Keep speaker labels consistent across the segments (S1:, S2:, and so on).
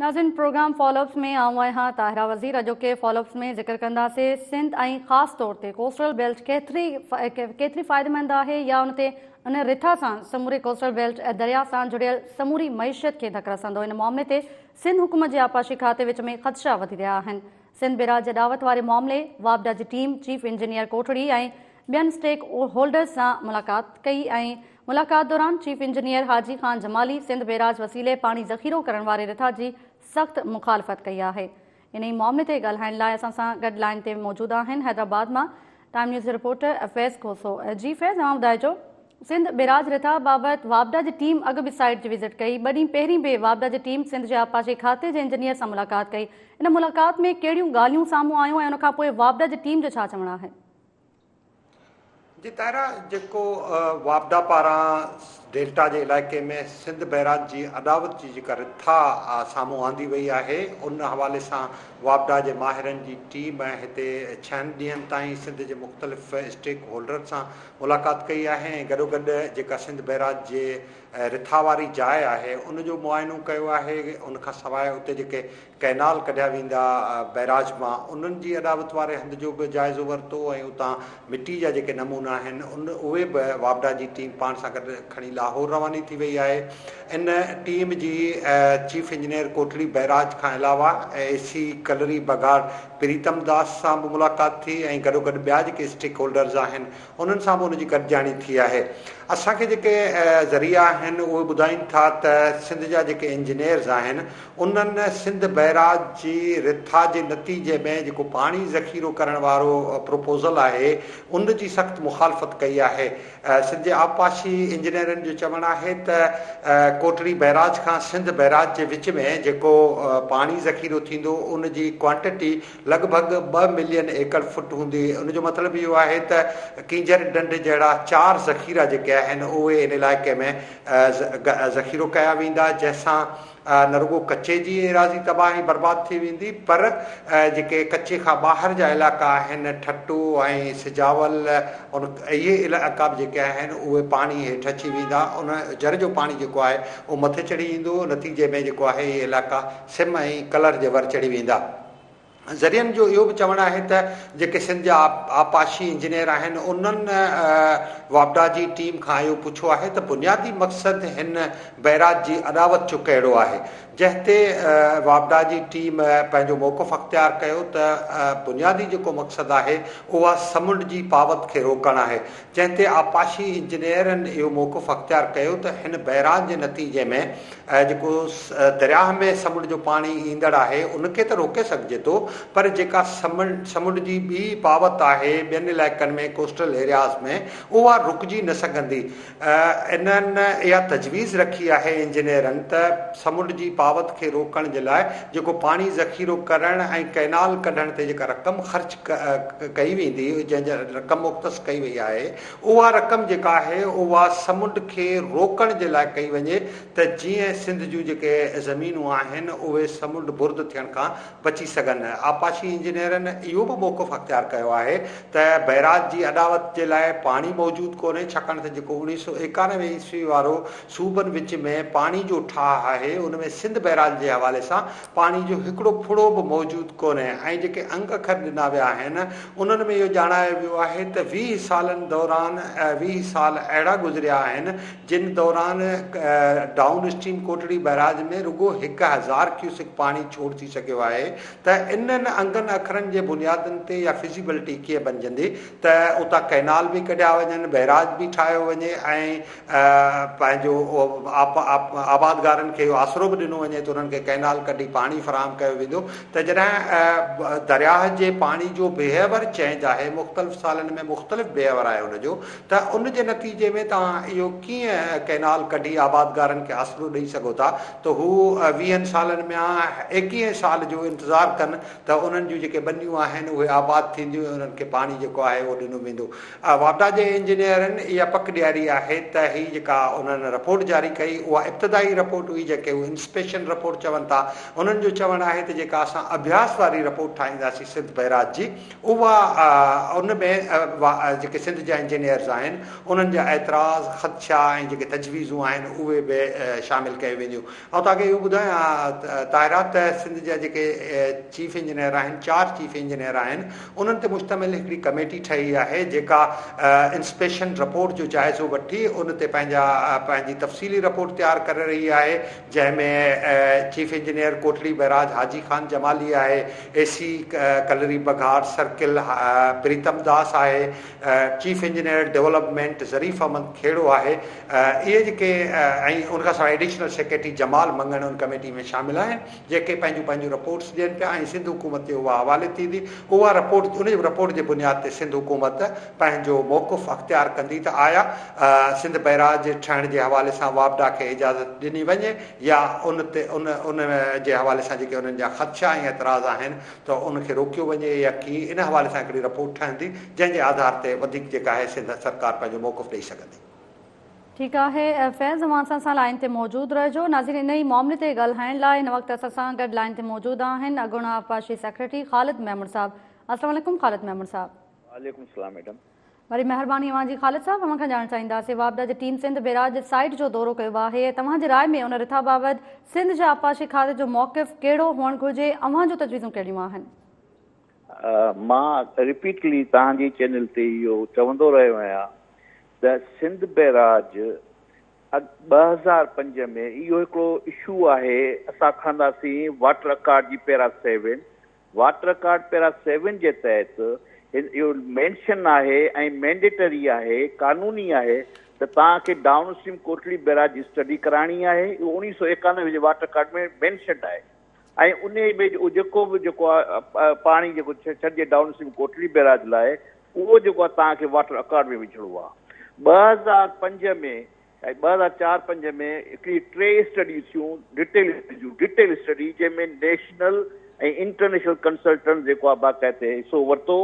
S1: नाज़िन programme follow-ups में आऊं आहियां ताहिरा वज़ीर। अॼोके फॉलोअप्स में ज़िक्र कंदासीं सिंध ऐं ख़ासि तौर ते कोस्टल बेल्ट केतिरी फ़ाइदेमंद आहे या उन रिथा सां समूरी कोस्टल बेल्ट ऐं दरिया सां जुड़ियल समूरी मईशत खे धक रसंदो। इन मामले ते सिंध हुकूमत जे आपाशी खाते विच में ख़दशा वधी रहिया आहिनि। सिंध बिराज जे दावत वारे मामले वापडा जी टीम चीफ इंजीनियर कोठड़ी ऐं ॿियनि स्टेक होल्डर्स सां मुलाक़ात कई ऐं मुलाक़ात दौरान चीफ इंजीनियर हाजी ख़ान जमाली सिंध बेराज वसीले पाणी ज़ख़ीरो करण वारे रिथा जी सख़्त मुखालफ़त कई आहे। इन ई मामले ते ॻाल्हाइण लाइ असां सां गॾु लाइन ते मौजूदु आहिनि हैदराबाद मां टाइम न्यूज़ रिपोर्टर फैज़ खोसो। जी फैज़, तव्हां ॿुधाइजो सिंध बिराज रिथा बाबति वापडा जी टीम अॻु बि साइट जी विज़िट कई, ॿ ॾींहं पहिरीं बि वापडा जी टीम सिंध जे आपाशी खाते जे इंजीनियर सां मुलाक़ात कई। इन मुलाक़ात में कहिड़ियूं ॻाल्हियूं साम्हूं आयूं ऐं उनखां पोइ वापडा जी टीम जो छा चवणु आहे?
S2: जी तारा, जेको वापडा पारां डेल्टा जे इलाइक़े में सिंध बैराज जी अदावत जी जेका रिथा साम्हूं आंदी वई आहे, उन हवाले सां वापडा जे माहिरनि जी टीम हिते 6 ॾींहंनि ताईं सिंध जे मुख़्तलिफ़ स्टेक होल्डर सां मुलाक़ात कई आहे ऐं गॾोगॾु जेका सिंध बैराज जे रिथा वारी जाइ आहे उनजो मुआइनो कयो आहे। उनखां सवाइ उते जेके कैनाल कढिया वेंदा बैराज मां उन्हनि जी अदावत वारे हंध जो बि जाइज़ो वरितो ऐं उतां मिटी जा जेके नमूना आहिनि उहे बि वापडा जी टीम पाण सां गॾु खणी लाहौर रवानी थी वई आहे। इन टीम जी चीफ इंजीनियर कोठड़ी बैराज खां अलावा AC कलरी बघाड़ प्रीतम दास सां बि मुलाक़ात थी ऐं गॾोगॾु ॿिया जेके स्टेक होल्डर्स आहिनि उन्हनि सां बि उनजी गॾिजाणी थी आहे। असांखे जेके ज़रिया आहिनि उहे ॿुधाइनि था त सिंध जा जेके इंजीनियर्स आहिनि उन्हनि सिंध बैराज जी रिथा जे नतीजे में जेको पाणी ज़ख़ीरो करण वारो प्रपोज़ल आहे उन जी सख़्त मुखालफ़त कई आहे। सिंध जे आपाशी इंजीनियरनि जो चवणु आहे त कोटड़ी बैराज खां सिंध बैराज जे विच में जेको पाणी ज़ख़ीरो थींदो उन जी क्वांटिटी लॻभॻि 2 मिलियन एकड़ फुट हूंदी। उनजो मतिलबु इहो आहे त कींजर ढंढ जहिड़ा 4 ज़ख़ीरा जेके आहिनि उहे इन इलाइक़े में ज़ख़ीरो कया वेंदा, जंहिंसां न रुगो कचे जी एराज़ी तबाही बर्बाद थी वेंदी पर जेके कचे खां ॿाहिरि जा इलाइक़ा आहिनि ठट्टू ऐं सिजावल इहे इलाइक़ा बि जेके आहिनि उहे पाणी हेठि अची वेंदा। उन जर जो पाणी जेको आहे उहो मथे चढ़ी ईंदो, नतीजे में जेको आहे इहे इलाइक़ा सिम ऐं कलर जे वर चढ़ी वेंदा। ज़रियनि जो इहो बि चवणु आहे त जेके सिंध जा आपाशी इंजीनियर आहिनि उन्हनि वापडा जी टीम खां इहो पुछो आहे त बुनियादी मक़सदु हिन बैराज जी अदावत जो कहिड़ो आहे, जंहिं ते वापडा जी टीम पंहिंजो मौक़िफ़ अख़्तियार कयो त बुनियादी जेको मक़सदु आहे उहा समुंड जी पावत खे रोकणु आहे। जंहिं ते आपाशी इंजीनियरनि इहो मौक़िफ़ अख़्तियार कयो त हिन बैराज जे नतीजे में जेको दरिया में समुंड जो पाणी ईंदड़ आहे उनखे त रोके सघिजे थो पर जेका समुंड जी ॿी पावत आहे ॿियनि इलाइक़नि में कोस्टल एरियाज़ में उहा रुकिजी न सघंदी। इन्हनि इहा तजवीज़ रखी आहे इंजीनियरनि त समुंड जी पावत खे रोकण जे लाइ जेको पाणी ज़ख़ीरो करण ऐं कैनाल कढण ते जेका रक़म ख़र्च कई वेंदी, जंहिंजा रक़म मुख़्तस कई वई आहे, उहा रक़म जेका आहे उहा समुंड खे रोकण जे लाइ कई वञे त जीअं सिंध जूं जेके ज़मीनूं आहिनि उहे समुंड बुर्द थियण खां बची सघनि। आपाशी इंजीनियरनि इहो बि मौक़िफ़ अख़्तियार कयो आहे त बैराज जी अदावत जे लाइ पाणी मौजूदु कोन्हे, छाकाणि त जेको 1991 ईस्वी वारो सूबनि विच में पाणी जो ठाह आहे उनमें सिंध बैराज जे हवाले सां पाणी जो हिकिड़ो फुड़ो बि मौजूदु कोन्हे ऐं जेके अंग अखर ॾिना विया आहिनि उन्हनि में इहो ॼाणायो वियो आहे त 20 सालनि दौरान 20 साल अहिड़ा गुज़रिया आहिनि जिन दौरान डाउन स्ट्रीम कोटड़ी बैराज में रुगो 1000 क्यूसिक पाणी छोड़ थी सघियो आहे। त इन्हनि अंगनि अखरनि जे बुनियादनि ते या फिज़िबिलिटी कीअं बणिजंदी त उतां कैनाल बि कढिया वञनि, बैराज बि ठाहियो वञे ऐं पंहिंजो आबादगारनि खे आसिरो बि ॾिनो वञे त उन्हनि खे कैनाल कढी पाणी फ़राहम कयो वेंदो। त जॾहिं दरियाह जे पाणी जो बिहेवियर चेंज आहे, मुख़्तलिफ़ सालनि में मुख़्तलिफ़ बिहेवियर आहे उनजो, त उन जे नतीजे में तव्हां इहो कीअं कैनाल कढी आबादगारनि खे आसिरो ॾेई सघो था त हू 20 सालनि में 21 साल जो इंतज़ारु कनि त उन्हनि जूं जेके बंदियूं आहिनि उहे आबाद थींदियूं, उन्हनि खे पाणी जेको आहे उहो ॾिनो वेंदो। वापडा जे इंजीनियरनि इहा पक ॾियारी आहे त हीअ जेका उन्हनि रिपोर्ट जारी कई उहा इब्तिदाई रिपोर्ट हुई, जेके उहे इंस्पेक्शन इंस्पेक्शन रिपोर्ट चवनि था, उन्हनि जो चवणु आहे त जेका असां अभ्यास वारी रिपोर्ट ठाहींदासीं सिंध बैराज जी, उहा उन में जेके सिंध जा इंजीनियर्स आहिनि उन्हनि जा एतिराज़, ख़दशा ऐं जेके तजवीज़ूं आहिनि उहे बि शामिलु कयूं वेंदियूं। ऐं तव्हांखे इहो ॿुधायां ताहिरा त सिंध जा जेके चीफ इंजीनियर आहिनि, 4 चीफ इंजीनियर आहिनि, उन्हनि ते मुश्तमिल हिकिड़ी कमेटी ठही आहे जेका इंस्पेक्शन रिपोर्ट जो जाइज़ो वठी उन ते पंहिंजी तफ़सीली रिपोर्ट तयारु करे रही आहे, जंहिंमें चीफ इंजीनियर कोटली बैराज हाजी ख़ान जमाली आहे, AC कलरी बघार सर्किल प्रीतम दास आहे, चीफ इंजीनियर डेवलपमेंट ज़रीफ़ अहमद खेड़ो आहे। इहे जेके ऐं उनखां सवाइ एडिशनल सेक्रेटरी जमाल मंगण उन कमेटी में शामिल आहिनि, जेके पंहिंजूं रिपोर्ट्स ॾियनि पिया ऐं सिंध हुकूमत खे उहा हवाले थींदी। उहा रिपोर्ट, उन रिपोर्ट जे बुनियाद ते सिंध हुकूमत पंहिंजो मौक़ुफ़ अख़्तियार कंदी त आया सिंध बैराज ठहिण जे हवाले सां वापडा खे इजाज़त ॾिनी वञे या उन जे हवाले सां जेके उन्हनि जा ख़दशा ऐं एतिराज़ आहिनि त उनखे रोकियो वञे या कीअं, इन हवाले सां हिकिड़ी रिपोर्ट ठहंदी जंहिंजे आधार ते वधीक जेका आहे सिंध सरकार पंहिंजो मौक़ुफ़ ॾेई सघंदी।
S1: ठीकु आहे फैज़, तव्हां सां लाइन ते मौजूदु रहिजो। नाज़रीन, इन ई मामले ते ॻाल्हाइण लाइ हिन वक़्तु असां सां गॾु लाइन ते मौजूदु आहिनि अॻूणा आबपाशी सेक्रेटरी ख़ालिद महमूद साहब। अस्सलाम वालेकुम ख़ालिद महमूद साहब।
S3: वालेकुम सलाम मैडम।
S1: वरी महिरबानी अवां जी। ख़ालिद साहब, अवां खां ॼाणणु चाहींदासीं वापडा जी टीम सिंध बैराज साइट जो दौरो कयो आहे, तव्हांजी राय में उन रिथा बाबति सिंध जा आबपाशी खाते जो मौक़िफ़ कहिड़ो हुअणु घुरिजे, अवां जूं तजवीज़ूं कहिड़ियूं आहिनि?
S3: मां रिपीटली तव्हांजी चैनल ते इहो चवंदो रहियो आहियां त सिंध बैराज 2005 में इहो हिकिड़ो इशू आहे, असां खणंदासीं वाटर अकार्ड जी पैरा 7। वाटर अकार्ड पैरा 7 जे तहत इहो मेंशन आहे ऐं मैंडेटरी आहे, क़ानूनी आहे त तव्हांखे डाउन स्ट्रीम कोटली बैराज जी स्टडी कराइणी आहे। इहो 1991 जे वाटर अकार्ड में मेंशन आहे ऐं उन में जेको बि आहे पाणी जेको छॾिजे डाउन स्ट्रीम कोटली बैराज लाइ, उहो जेको आहे तव्हांखे वाटर अकार्ड में विझिणो आहे। 2005 में ऐं 2004-05 में हिकिड़ी 3 स्टडियूं थियूं, डिटेल स्टडी, जंहिंमें नेशनल ऐं इंटरनेशनल कंसल्टेंट जेको आहे बाक़ाइदे हिसो वरितो।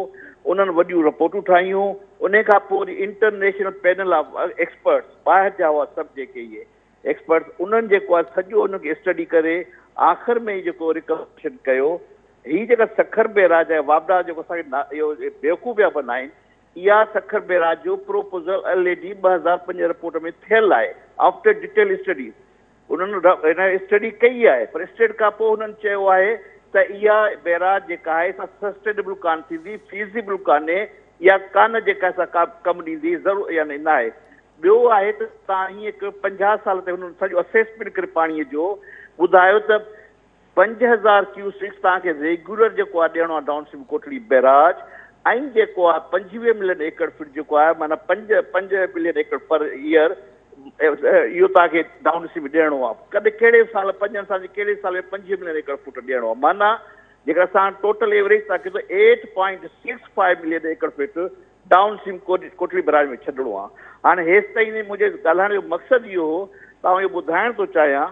S3: उन्हनि वॾियूं रिपोर्टूं ठाहियूं। उन खां पोइ वरी इंटरनेशनल पैनल ऑफ एक्सपर्ट्स, ॿाहिरि जा हुआ सभु जेके इहे एक्सपर्ट्स, उन्हनि जेको आहे सॼो उनखे स्टडी करे आख़िर में जेको रिकमेंडेशन कयो। हीअ जेका सखर बैराज आहे वापडा जेको असांखे इहो बेवकूफ़ पिया बनाइनि, इहा सखर बैराज जो प्रोपोज़ल LAD 2005 रिपोर्ट में थियल आहे आफ्टर डिटेल स्टडी। उन्हनि हिन स्टडी कई आहे, पर स्टडी खां पोइ हुननि चयो आहे त इहा बैराज जेका आहे सा सस्टेनेबल कान थींदी, फीज़िबल कान्हे, या कान जेका असां कमु ॾींदी, ज़रूरु यानी न आहे। ॿियो आहे त तव्हां हीअं 50 साल ते हुननि सॼो असेसमेंट करे पाणीअ जो ॿुधायो त 5000 क्यूसिक्स तव्हांखे रेगुलर जेको आहे ॾियणो आहे डाउन स्ट्रीम कोटली बैराज, ऐं जेको आहे 25 मिलियन एकड़ फीट जेको आहे माना 5 मिलियन एकड़ पर ईयर इहो तव्हांखे डाउन स्ट्रीम ॾियणो आहे। कॾहिं कहिड़े साल 5 साल कहिड़े साल में 25 मिलियन एकड़ फुट ॾियणो आहे, माना जेकर असां टोटल एवरेज तव्हांखे त 8.65 मिलियन एकड़ feet down stream Kotli barrage में छॾिणो आहे। हाणे हेसि ताईं मुंहिंजे ॻाल्हाइण जो मक़सदु इहो हो, तव्हां इहो ॿुधाइण थो चाहियां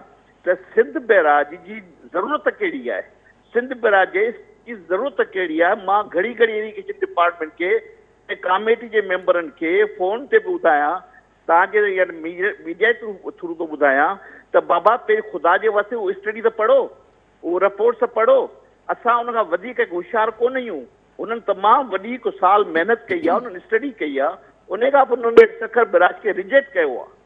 S3: त सिंध बैराज जी ज़रूरत कहिड़ी आहे, सिंध बैराज जी ज़रूरत कहिड़ी आहे। मां घड़ी इरिगेशन डिपार्टमेंट खे ऐं कमेटी जे मेंबरनि खे फ़ोन ते बि ॿुधायां, तव्हांजे मीडिया थ्रू थो ॿुधायां त बाबा पहिरीं ख़ुदा जे वास्ते उहो स्टडी त पढ़ो, उहो रिपोर्ट्स पढ़ो। असां उन खां वधीक होशियारु कोन आहियूं। उन्हनि तमामु वॾी हिकु साल महिनत कई आहे, उन्हनि स्टडी कई आहे, उन खां पोइ उन्हनि सखर बैराज खे रिजेक्ट कयो आहे।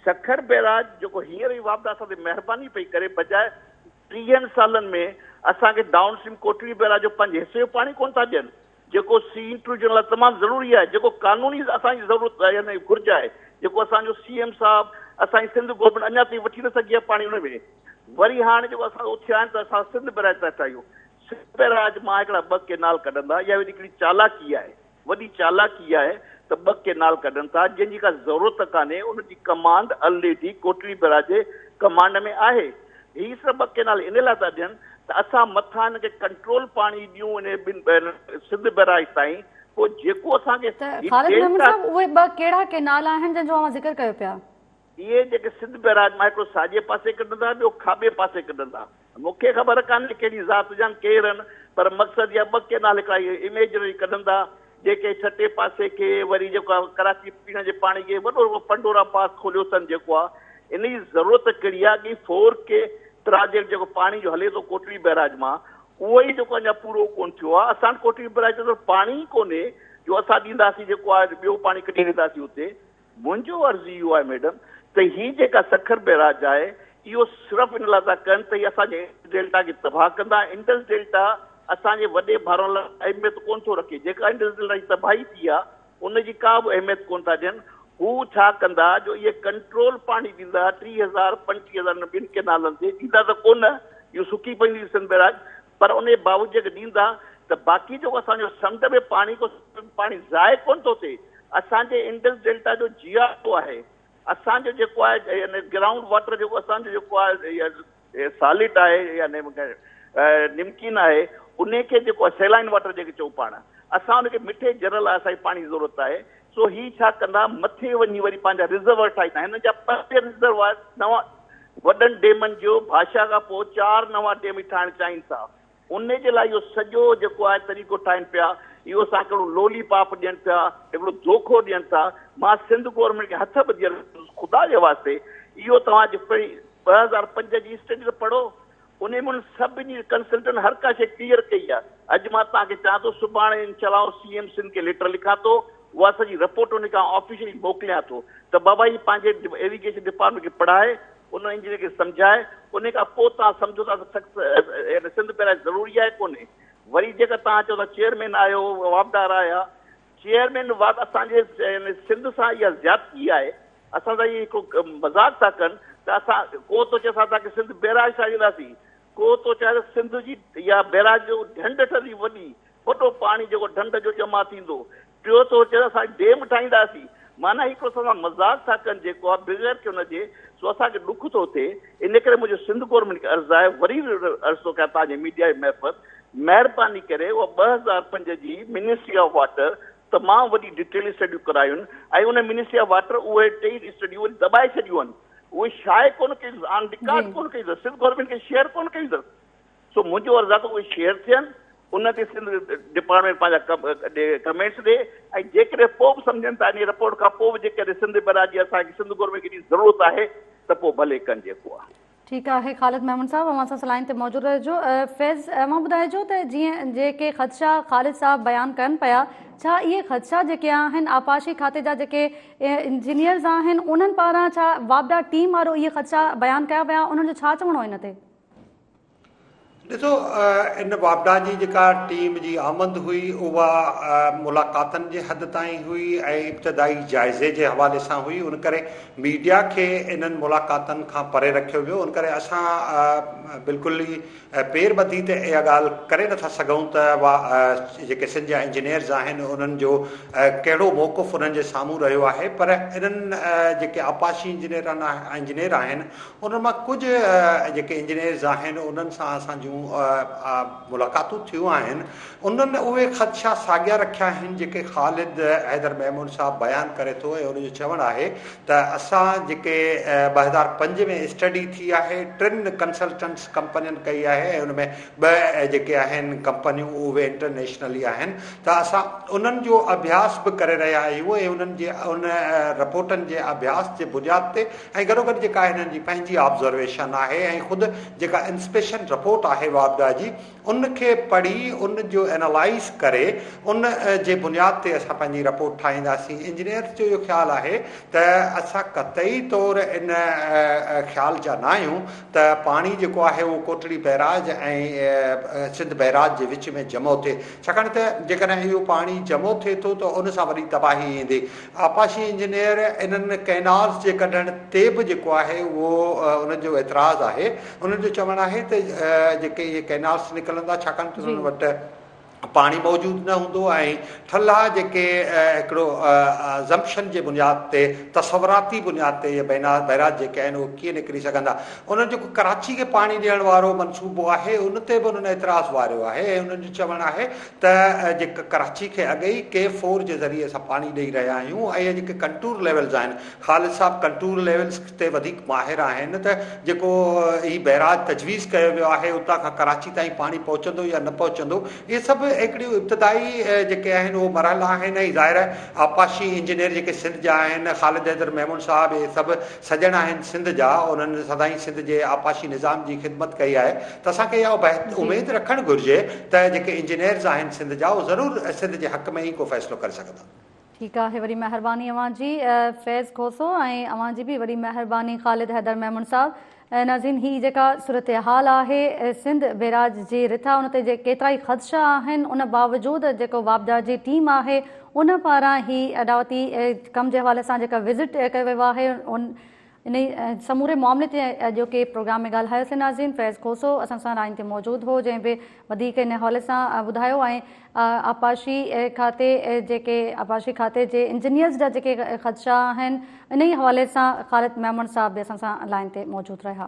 S3: सखर बैराज जेको हींअर ई वापदा असां ते महिरबानी पई करे, बजाए 30 सालनि में असांखे डाउन स्ट्रीम कोटली बैराज जो 5 हिसे जो पाणी कोन था ॾियनि, जेको सी इंट्रूजन लाइ तमामु ज़रूरी आहे, जेको क़ानूनी असांजी ज़रूरत आहे, यानी घुर्ज आहे, जेको असांजो CM साहब असांजी सिंध गवर्नमेंट अञा ताईं वठी न सघी आहे पाणी उन में। वरी हाणे जेको असां उथिया आहिनि त असां सिंध बैराज था ठाहियूं। सिंध बैराज मां हिकिड़ा 2 केनाल कढंदा, इहा हिकिड़ी चालाकी आहे, वॾी चालाकी आहे त 2 केनाल कढनि था, जंहिंजी का ज़रूरत कान्हे। उनजी कमांड LAD कोटली बैराज जे कमांड में आहे। हीअ सभु 2 केनाल इन लाइ था ॾियनि त असां मथां हिनखे कंट्रोल पाणी ॾियूं इन सिंध बैराज ताईं। पोइ जेको असांखे
S1: ख़ालिद महमूद साहब, उहे 2 कहिड़ा केनाल आहिनि जंहिंजो अवां ज़िक्र कयो पिया?
S3: इहे जेके सिंध बैराज मां हिकिड़ो साॼे पासे कढंदा, ॿियो खाॿे पासे कढंदा। मूंखे ख़बर कान्हे कहिड़ी ज़ात जा केरु आहिनि, पर मक़सदु इहा 2 केनाल हिकिड़ा इमेजनरी कढंदा, जेके छठे पासे खे वरी जेको आहे कराची पीअण जे पाणी खे वॾो पंडोरा पास खोलियो अथनि। जेको आहे इन जी ज़रूरत कहिड़ी आहे कि 4K प्रोजेक्ट जेको पाणी जो हले थो कोटली बैराज मां उहो ई जेको अञा पूरो कोन थियो आहे। असां कोटली बैराज जो पाणी ई कोन्हे जो असां ॾींदासीं जेको आहे ॿियो पाणी कढी ॾींदासीं हुते। मुंहिंजो अर्ज़ु इहो आहे मैडम त हीअ जेका सखर बैराज आहे इहो सिर्फ़ु इन लाइ था कनि त हीअ असांजे डेल्टा खे तबाह कंदा। इंडस डेल्टा असांजे वॾे भाउरनि लाइ अहमियत कोन थो रखे। जेका इंडस डेल्टा जी तबाही थी आहे उनजी का बि अहमियत कोन था ॾियनि। हू छा कंदा जो इहे कंट्रोल पाणी ॾींदा 30,000 35,000 ॿिनि केनालनि ते ॾींदा त कोन, इहो सुकी पवंदी सिंध बैराज, पर उन जे बावजूद ॾींदा त बाक़ी जेको असांजो समुंड में पाणी पाणी ज़ाए कोन थो थिए। असांजे इंडस डेल्टा जो जीआरओ आहे, असांजो जेको आहे ग्राउंड वाटर जेको असांजो जेको आहे सॉलिड आहे यानी निमकीन आहे उन खे जेको आहे सैलाइन वाटर जेके चऊं पाण, असां उनखे मिठे जल लाइ असांखे पाणी जी ज़रूरत आहे। सो ही छा कंदा मथे वञी वरी पंहिंजा रिज़र्वर ठाहींदा। हिन जा 5 रिज़र्वर नवां वॾनि डेमनि जो भाषा खां पोइ 4 नवां डेम ठाहिण चाहिनि था। उन जे लाइ इहो सॼो जेको आहे तरीक़ो ठाहिनि पिया। इहो असांखे हिकिड़ो लोली पाप ॾियनि पिया, हिकिड़ो धोखो ॾियनि था। मां सिंध गवर्नमेंट खे हथ ॿधी ख़ुदा जे वास्ते इहो तव्हांजी 2005 जी स्टडी त पढ़ो, उन में सभिनी कंसल्टेंट हर का शइ क्लियर कई आहे। अॼु मां तव्हांखे चवां थो सुभाणे इनशाला सीएम सिंध खे लेटर लिखां थो, उहा सॼी रिपोर्ट उन खां ऑफिशियली मोकिलियां थो त बाबा ही पंहिंजे एरीगेशन डिपार्टमेंट खे पढ़ाए, उन इंजीनियर खे सम्झाए, उन खां पोइ तव्हां सम्झो था त सिंध बैराज ज़रूरी आहे कोन्हे। वरी जेका तव्हां चओ था चेयरमैन आयो वापदार आया, चेयरमैन असांजे सिंध सां इहा ज़्यादती आहे। असां सां इहो हिकिड़ो मज़ाक था कनि त असां को थो चए असां तव्हांखे सिंध बैराज ठाहींदासीं, को थो चए सिंध जी इहा बैराज जो ढंढ ठही वॾी वॾो पाणी जेको ढंढ जो जमा थींदो, टियों थो चए असां डेम ठाहींदासीं। माना हिकिड़ो असां मज़ाक था कनि जेको आहे बग़ैर की हुनजे। सो असांखे ॾुख थो थिए। इन करे मुंहिंजो सिंध गवर्नमेंट खे अर्ज़ु आहे, वरी अर्ज़ु थो कयां तव्हांजे मीडिया जे महफ़त, महिरबानी करे उहा 2005 जी मिनिस्ट्री ऑफ वाटर तमामु वॾी डिटेल स्टडियूं करायूं ऐं उन मिनिस्ट्री ऑफ वाटर उहे 2 स्टडियूं वरी दॿाए छॾियूं आहिनि। उहे शाये कोन कई, ऑन रिकॉर्ड कोन कई अथसि, सिंध गवर्नमेंट खे शेयर कोन कई अथसि। सो मुंहिंजो अर्ज़ु आहे त उहे शेयर थियनि, उन ते सिंध डिपार्टमेंट पंहिंजा कमेंट्स ॾे ऐं जेकॾहिं पोइ बि सम्झनि था इन रिपोर्ट खां पोइ बि जेकॾहिं सिंध बैराज जी असांखे सिंध गवर्नमेंट खे ज़रूरत आहे त पोइ भले कनि जेको आहे।
S1: ठीकु आहे ख़ालिद महमूद साहब, अवां सां लाइन ते मौजूदु रहिजो। फैज़, अवां ॿुधाइजो त जीअं जेके ख़दशा ख़ालिद साहब बयानु कनि पिया, छा इहे ख़दशा जेके आहिनि आपाशी खाते जा जेके इंजीनियर्स आहिनि उन्हनि पारां छा वापदा टीम वारो इहे ख़दशा बयानु कया विया, उन्हनि जो छा चवणो हिन ते?
S2: ॾिसो, इन वापदा जी जेका टीम जी आमद हुई उहा मुलाक़ातनि जे हद ताईं हुई ऐं इब्तिदाई जाइज़े जे हवाले सां हुई। उन करे मीडिया खे इन्हनि मुलाक़ातनि खां परे रखियो वियो। उन करे असां बिल्कुलु ई पेर ॿधी ते इहा ॻाल्हि करे नथा सघूं त जेके सिंध जा इंजीनियर्स आहिनि उन्हनि जो कहिड़ो मौक़ुफ़ उन्हनि जे साम्हूं रहियो आहे। पर इन्हनि जेके आपाशी इंजीनियर आहिनि उन्हनि मां कुझु जेके इंजीनियर्स आहिनि उन्हनि सां असांजूं मुलाक़ातूं थियूं आहिनि। उन्हनि उहे ख़दशा साॻिया रखिया आहिनि जेके ख़ालिद हैदर महमूद साहब बयानु करे थो ऐं उनजो चवणु आहे त असां जेके 2005 में स्टडी थी आहे 3 कंसल्टेंट्स कंपनियुनि कई आहे ऐं उन में 2 जेके आहिनि कंपनियूं उहे इंटरनेशनली आहिनि, त असां उन्हनि जो अभ्यास बि करे रहिया आहियूं ऐं उन्हनि जे उन रिपोर्टनि जे अभ्यास जे बुनियाद ते ऐं गॾोगॾु जेका हिननि जी पंहिंजी ऑब्ज़र्वेशन आहे ऐं ख़ुदि जेका इंस्पेक्शन रिपोर्ट आहे वापदा जी उनखे पढ़ी उन जो एनालाइज़ करे उन जे बुनियाद ते असां पंहिंजी रिपोर्ट ठाहींदासीं। इंजीनियर्स जो इहो ख़्यालु आहे त असां कतई तौरु इन ख़्याल जा न आहियूं त पाणी जेको आहे उहो कोटली बैराज ऐं सिंध बैराज जे विच में जमो थिए, छाकाणि त जेकॾहिं इहो पाणी जमो थिए थो त उन सां वरी तबाही ईंदी। आपाशी इंजीनियर इन्हनि कैनाल्स जे कढण ते बि जेको आहे उहो उनजो एतिराज़ आहे। उन्हनि जो चवणु आहे त जेके इहे कैनाल्स निकिरंदा छाकाणि त उन्हनि वटि पाणी मौजूदु न हूंदो ऐं ठल्हा जेके हिकिड़ो ज़म्पशन जे बुनियाद ते तसवराती बुनियाद ते इहे बैराज जेके आहिनि उहे कीअं निकिरी सघंदा। उन्हनि जेको कराची खे पाणी ॾियण वारो मनसूबो आहे उन ते बि उन्हनि एतिराज़ वारियो आहे ऐं उन्हनि जो चवणु आहे त जेका कराची खे अॻई K4 जे ज़रिए असां पाणी ॾेई रहिया आहियूं ऐं जेके कंटूर लेवल्स आहिनि, ख़ालिद साहब कंटूर लेवल्स ते वधीक माहिर आहिनि त जेको ही बैराज तजवीज़ कयो वियो आहे उतां खां कराची ताईं पाणी पहुचंदो या न पहुचंदो, इहे सभु हिकिड़ियूं इब्तिदाई जेके आहिनि उहे मरहला आहिनि ऐं ज़ाहिर आहे आपाशी इंजीनियर जेके सिंध जा आहिनि ख़ालिद हैदर मेमून साहब इहे सभु सॼण आहिनि सिंध जा उन्हनि सदाईं सिंध जे आपाशी निज़ाम जी ख़िदमत कई आहे त असांखे इहा उमेदु रखणु घुरिजे त जेके इंजीनियर्स आहिनि सिंध जा उहे ज़रूरु सिंध जे हक़ में ई को फ़ैसिलो करे सघंदा।
S1: ठीकु आहे, वरी महिरबानी अव्हां जी फैज़ खोसो ऐं अव्हां जी बि वरी महिरबानी ख़ालिद हैदर मेमून साहब। नाज़रीन, ही जेका सूरत हाल आहे सिंध बैराज जी रिथा उन ते केतिरा ई ख़दशा आहिनि, उन बावजूदि जेको वापदा जी टीम आहे उन पारां ही अदावती कम जे हवाले सां जेका विज़िट कयो वियो आहे इन समूरे मामले ते अॼु के प्रोग्राम में ॻाल्हायोसीं। नाज़रीन, फैज़ खोसो असां सां लाइन ते मौजूदु हो जंहिं बि वधीक इन हवाले सां ॿुधायो ऐं आपाशी खाते जे इंजीनियर्स जा जेके ख़दशा आहिनि इन ई हवाले सां ख़ालिद मेमून साहब बि असां सां लाइन ते मौजूदु रहिया।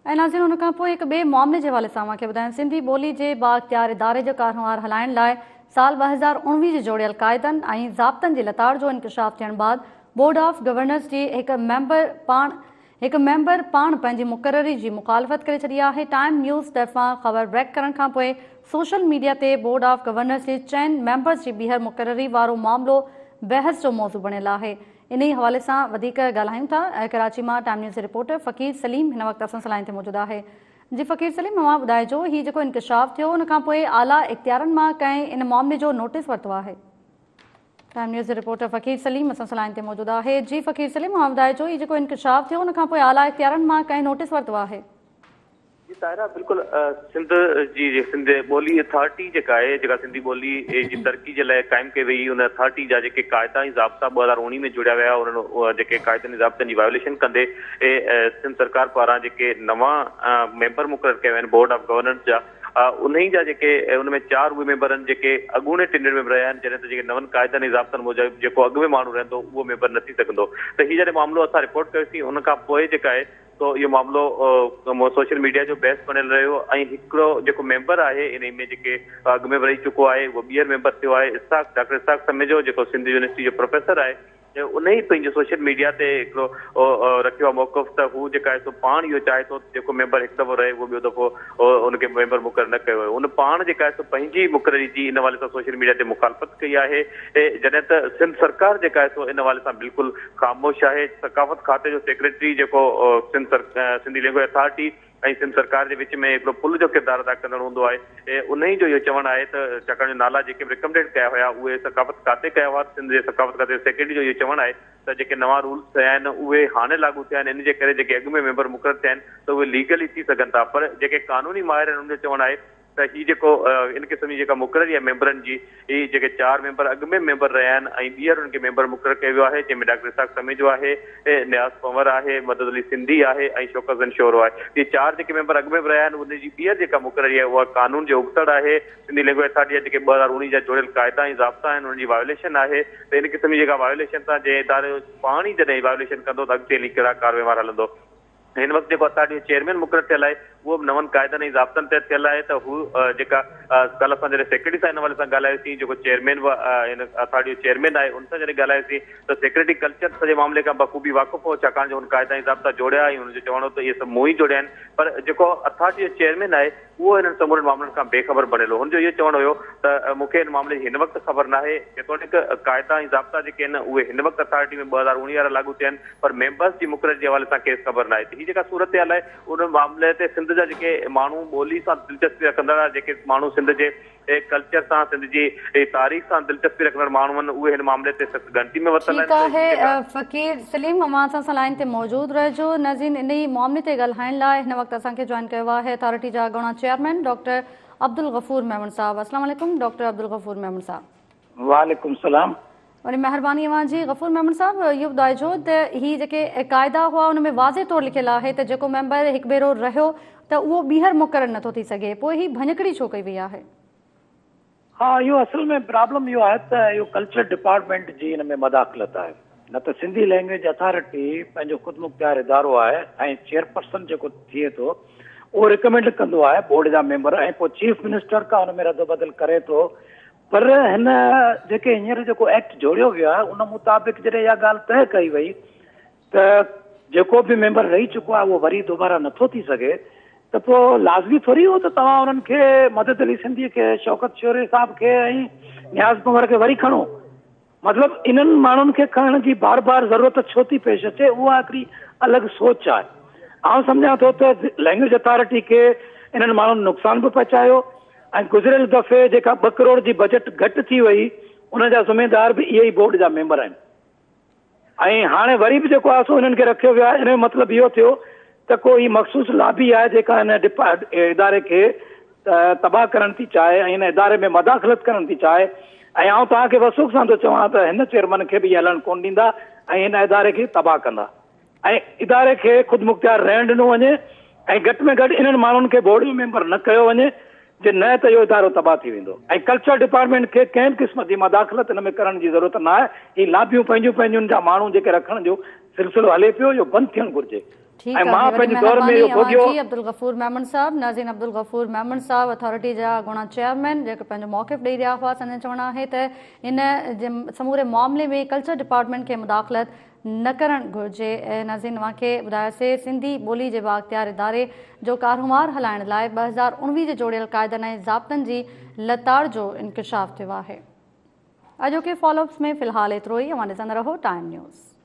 S1: ऐं नाज़रीन, उन खां पोइ हिकु ॿिए मामले जे हवाले सां मूंखे ॿुधाइनि सिंधी ॿोली जे बाइख़्तियार इदारे जो कारवार हलाइण लाइ साल 2019 जे जोड़ियल क़ाइदनि ऐं ज़ाब्तनि जे लताड़ जो इंकशाफ थियण बाद बोर्ड ऑफ गवर्नर्स जी हिकु मेंबर पाण पंहिंजी मुक़ररी जी मुखालफ़त करे छॾी आहे। टाइम न्यूज़ तरफ़ां ख़बर ब्रेक करण खां पोइ सोशल मीडिया ते बोर्ड ऑफ गवर्नर्स जे 4 मेंबर्स जी ॿीहर मुक़ररी वारो मामिलो बहस जो मौज़ू बणियल आहे। इन ई हवाले सां वधीक ॻाल्हायूं था। कराची मां टाइम न्यूज़ जे रिपोर्टर फ़कीर सलीम हिन वक़्तु असां सां लाइन ते मौजूदु आहे। जी फ़कीर सलीम, तव्हां ॿुधाइजो हीउ जेको इंकशाफ थियो उन खां पोइ आला इख़्तियारनि मां कंहिं इन मामले जो नोटिस वरितो आहे? टाइम न्यूज़ जे रिपोर्टर फ़कीर सलीम असां सां लाइन ते मौजूदु आहे। जी फ़कीर सलीम, तव्हां ॿुधाइजो हीउ जेको इंकशाफ थियो उन खां पोइ आला इख़्तियारनि मां कंहिं नोटिस वरितो आहे?
S4: जी ताहिरा, बिल्कुल सिंध ॿोली अथॉरिटी जेका आहे जेका सिंधी ॿोली जी तरक़ी जे लाइ क़ाइमु कई वई उन अथॉरिटी जा जेके क़ाइदा ऐं ज़ाब्ता 2019 में जुड़िया विया उन्हनि जेके क़ाइदनि ऐं ज़ाब्तनि जी वायोलेशन कंदे सिंध सरकार पारां जेके नवां मेंबर मुक़ररु कया आहिनि बोर्ड ऑफ गवर्नर्स जा उन्हीं जा जेके उनमें 4 उहे मेंबर आहिनि जेके अॻूणे टेन्यूर में रहिया आहिनि जॾहिं त जेके नवनि क़ाइदनि ऐं ज़ाब्तनि मूजिबि जेको अॻु में माण्हू रहंदो उहो मेंबर न थी सघंदो। त हीउ जॾहिं मामिलो असां रिपोर्ट कयोसीं उन खां पोइ जेका आहे तो इहो मामिलो सोशल मीडिया जो बहस बणियल रहियो ऐं हिकिड़ो जेको मेंबर आहे इन में जेके अॻु में रही चुको आहे उहो ॿीहर मेंबर थियो आहे डॉक्टर इसाक समेजो जेको सिंध यूनिवर्सिटी जो प्रोफेसर आहे। उन ई पंहिंजे सोशल मीडिया ते हिकिड़ो रखियो आहे मौक़िफ़ त हू जेका आहे सो पाण इहो चाहे थो जेको मेंबर हिकु दफ़ो रहे उहो ॿियो दफ़ो उनखे मेंबर मुक़ररु न कयो हुयो। उन पाण जेका आहे सो पंहिंजी मुक़ररी जी इन हवाले सां सोशल मीडिया ते मुखालफ़त कई आहे जॾहिं त सिंध सरकार जेका आहे सो इन हवाले सां बिल्कुलु ख़ामोश आहे। सकाफ़त खाते जो सेक्रेटरी जेको सिंधी लैंग्वेज अथॉरिटी ऐं सिंध सरकार जे विच में हिकिड़ो पुल जो किरदारु अदा कंदड़ हूंदो आहे उन ई जो इहो चवणु आहे त छाकाणि जो नाला जेके रिकमेंडेड कया हुआ उहे सकाफ़त खाते कया हुआ सिंध जे सकाफ़त खाते सेक्रेटरी जो इहो चवणु आहे त जेके नवां रूल्स थिया आहिनि उहे हाणे लागू थिया आहिनि इन जे करे जेके अॻु में मेंबर मुक़ररु थिया आहिनि त उहे लीगली थी सघनि था। पर जेके कानूनी माहिर आहिनि उन जो चवणु आहे त हीउ जेको इन क़िस्म जी जेका मुक़ररी आहे मेंबरनि जी हीअ जेके 4 मेंबर अॻु में मेंबर रहिया आहिनि ऐं ॿीहर उनखे मेंबर मुक़ररु कयो वियो आहे जंहिंमें डॉक्टर इसाक समेजो आहे नियाज़ पंवर आहे मदद अली सिंधी आहे ऐं शौकत शोरो आहे। इहे 4 जेके मेंबर अॻु में रहिया आहिनि उनजी ॿीहर जेका मुक़ररी आहे उहा कानून जो उबतड़ आहे। सिंधी लैंग्वेज अथॉरिटी जा जेके 2019 जा जोड़ियल क़ाइदा ऐं ज़ाब्ता आहिनि उनजी वायोलेशन आहे त इन क़िस्म जी जेका वायोलेशन सां जंहिं इदारे पाण ई जॾहिं वायोलेशन कंदो त अॻिते हली कहिड़ा कारवाई हलंदो। हिन वक़्तु जेको अथॉरिटी जो चेयरमैन मुक़ररु थियल आहे उहो बि नवनि क़ाइदनि ऐं ज़ाब्तनि ते थियल आहे त हू जेका कल्ह असां जॾहिं सेक्रेटरी सां हिन हवाले सां ॻाल्हायोसीं जेको चेयरमैन हिन अथॉरिटी जो चेयरमैन आहे उन सां जॾहिं ॻाल्हायोसीं त सेक्रेटरी कल्चर सॼे मामले खां बख़ूबी वाक़ुफ़ु हो छाकाणि जो हुन क़ाइदा ऐं ज़ाब्ता जोड़िया ऐं हुनजो चवणो त इहे सभु मूं ई जोड़िया आहिनि। पर जेको अथॉरिटी जो चेयरमैन आहे उहो हिननि समूरनि मामलनि खां बेख़बर बणियल हो। हुनजो इहो चवणु हुयो त मूंखे हिन मामले जी हिन वक़्तु ख़बर नाहे जेतोणीक क़ाइदा ऐं ज़ाब्ता जेके आहिनि उहे हिन वक़्तु अथॉरिटी में 2019 वारा लागू थिया आहिनि पर मेंबर्स जी मुक़ररी जे हवाले सां केस ख़बर नाहे। हीअ जेका सूरत हाल आहे उन मामले ते सिंध जा जेके माण्हू ॿोली सां दिलचस्पी रखंदड़ जेके माण्हू सिंध जे कल्चर सां सिंध जी तारीख़ सां दिलचस्पी रखंदड़ माण्हू आहिनि उहे हिन मामले ते गिनती में वरितल
S1: आहिनि। फ़कीर सलीम अव्हां असां सां लाइन ते मौजूदु रहिजो। नाज़रीन, इन ई मामले ते ॻाल्हाइण लाइ हिन वक़्तु असांखे जॉइन कयो आहे अथॉरिटी जा अॻूणा चेयरमैन डॉक्टर अब्दुल गफ़ूर मेमून साहब। अस्सलाम वालेकुम डॉक्टर अब्दुल गफ़ूर मेमून साहब।
S5: वालेकुम सलाम।
S1: वरी महिरबानी अव्हां जी गफ़ूर मेमून साहब इहो ॿुधाइजो त हीअ जेके क़ाइदा हुआ उन में वाज़े तौरु लिखियलु आहे त जेको मेंबर हिकु भेरो रहियो त उहो ॿीहर मुक़ररु नथो थी सघे पोइ हीअ भञकड़ी छो कई वई आहे?
S5: हाँ, इहो असल में प्रॉब्लम इहो आहे त इहो कल्चर डिपार्टमेंट जी हिन में मदाख़लत आहे। न त सिंधी लैंग्वेज अथॉरिटी पंहिंजो ख़ुदि मुख्तियार इदारो आहे ऐं चेयरपर्सन जेको थिए थो उहो रिकमेंड कंदो आहे बोर्ड जा मेंबर ऐं पोइ चीफ मिनिस्टर खां हुन में रदो बदल करे थो। पर हिन जेके हींअर जेको एक्ट जोड़ियो वियो आहे उन मुताबिक़ जॾहिं इहा ॻाल्हि तइ कई वई त जेको बि मेंबर रही चुको आहे उहो वरी दोबारा नथो थी सघे त पोइ लाज़मी थोरी हो त तव्हां उन्हनि खे मदद अली सिंधी खे, शौकत शोरे साहब खे ऐं नियाज़ कुंवर खे वरी खणो। मतिलबु इन्हनि माण्हुनि खे खणण जी बार बार ज़रूरत छो थी पेश अचे, उहा हिकिड़ी अलॻि सोच आहे। आउं सम्झां थो त लैंग्वेज अथॉरिटी खे इन्हनि माण्हुनि नुक़सान बि पहुचायो ऐं गुज़िरियल दफ़े जेका 2 करोड़ जी बजट घटि थी वई उन जा ज़िम्मेदार बि इहे ई बोर्ड जा मेंबर आहिनि। ऐं हाणे वरी बि जेको आहे सो हिननि खे रखियो वियो आहे। इन जो मतिलबु इहो थियो त को ही मख़सूस लाबी आहे जेका हिन इदारे खे तबाह करण थी चाहे ऐं हिन इदारे में मदाख़लत करण थी चाहे। ऐं आउं तव्हांखे वसूख सां थो चवां त हिन चेयरमैन खे बि हलणु कोन ॾींदा ऐं हिन इदारे खे तबाह कंदा ऐं इदारे खे ख़ुदि मुख्तियार रहण ॾिनो वञे ऐं घटि में घटि इन्हनि माण्हुनि खे बोर्ड में मेंबर न कयो वञे, जे न त इहो इदारो तबाह थी वेंदो। ऐं कल्चर डिपार्टमेंट खे कंहिं बि क़िस्म जी मदाख़लत हिन में करण जी ज़रूरत न आहे। ही लाबियूं पंहिंजूं जा माण्हू जेके रखण जो सिलसिलो हले पियो, इहो बंदि थियणु घुरिजे।
S1: ठीक है अब्दुल गफूर मेमन साहब, नाज़रीन अब्दुल गफूर मेमन साहब अथॉरिटी जा गुणा चेयरमैन जेके पंहिंजो मौक़िफ़ ॾेई रहिया हुआ। संजय चवणु आहे त इन समूरे मामले में कल्चर डिपार्टमेंट खे मुदाख़लत न करणु घुरिजे। नाज़रीन तव्हांखे ॿुधायोसीं सिंधी ॿोली जे बाख्तियार इदारे जो कारोबार हलाइण लाइ 2019 जे जोड़ियल क़ाइदनि ऐं ज़ाब्तनि जी लताड़ जो इंकिशाफ़ थियो आहे। अॼोके फॉलोअप्स में फ़िलहाल एतिरो ई। अवां ॾिसंदा रहो टाइम न्यूज़।